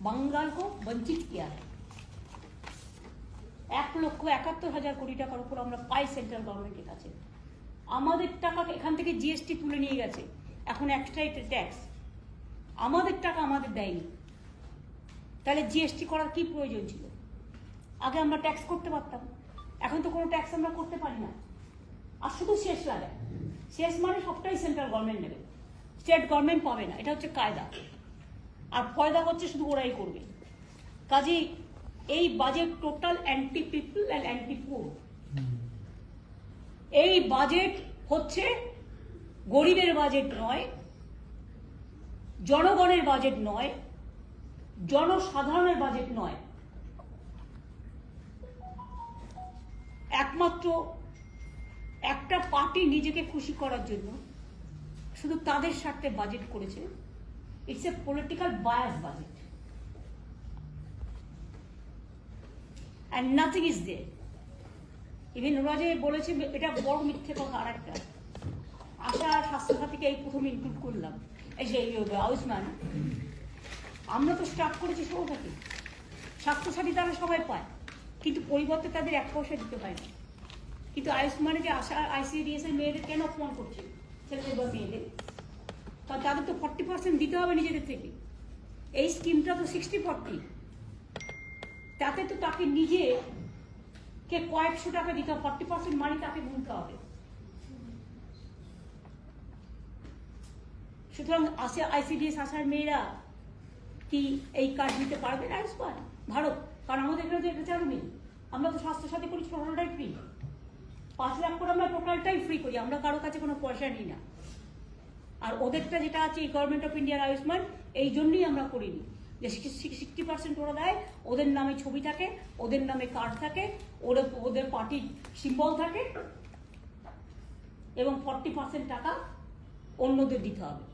बंगाल को वंचित किया है। 1,71,000 কোটি টাকার উপর আমরা পাই সেন্ট্রাল গভর্নমেন্টের কাছে। আমাদের টাকা এখান থেকে জিএসটি তুলে নিয়ে গেছে, এখন এক্সট্রা ট্যাক্স আমাদের টাকা আমাদের দেয়নি। তাহলে জিএসটি করার কি প্রয়োজন ছিল? আগে আমরা ট্যাক্স করতে পারতাম, এখন তো কোনো ট্যাক্স আমরা করতে পারি না। আর শুধু শেষ লাগে, শেষ মানে সবটাই সেন্ট্রাল গভর্নমেন্ট নেবে, স্টেট গভর্নমেন্ট পাবে না, এটা হচ্ছে কায়দা। আর ফয়দা হচ্ছে শুধু ওরাই করবে। কাজেই এই budget total anti people and anti পুর। এই বাজেট হচ্ছে গরিবের বাজেট নয়, জনগণের বাজেট নয়, জনসাধারণের বাজেট নয়। একমাত্র একটা পার্টি নিজেকে খুশি করার জন্য শুধু তাদের স্বার্থে বাজেট করেছে। It's a political bias budget and nothing is there. Even ওরা যে বলেছে এটা বড় মিথ্যে কথা। আর একটা আশা স্বাস্থ্যসাথীকে এই প্রথম ইনক্লুড করলাম, এই যে আয়ুষ্মান, আমরা তো স্টার্ট করেছি ষোলো থেকে। স্বাস্থ্যসাথী তারা সবাই পায়, কিন্তু পরিবর্তে তাদের 1 পয়সা দিতে পারে না। কিন্তু আয়ুষ্মানে যে আশা আইসিডিএস এর মেয়েদের কেন অপমান করছে, ছেলেদের বা মেয়েদের? কারণ তাদের তো 40% দিতে হবে নিজেদের থেকে। এই স্কিমটা তো 60-40, তাতে তো তাকে নিজে কে কয়েকশো টাকা দিতে হবে, 40% মানি তাকে গুনতে হবে। সুতরাং আইসিডিএস আসার মেয়েরা কি এই কার্ড দিতে পারবে না আয়ুষ্মান ভারত? কারণ আমাদের এখানে তো এটা চালু নেই। আমরা তো স্বাস্থ্যসাথী করি টোটালটাই ফ্রি, 5 লাখ করে আমরা টোটালটাই ফ্রি করি, আমরা কারো কাছে কোনো পয়সা নিই না। আর ওদেরটা যেটা আছে গভর্নমেন্ট অফ ইন্ডিয়ার আয়ুষ্মান, এই জন্যই আমরা করিনি যে 60% ওরা দেয়, ওদের নামে ছবি থাকে, ওদের নামে কার্ড থাকে, ওদের পার্টির সিম্বল থাকে, এবং 40% টাকা অন্যদের দিতে হবে।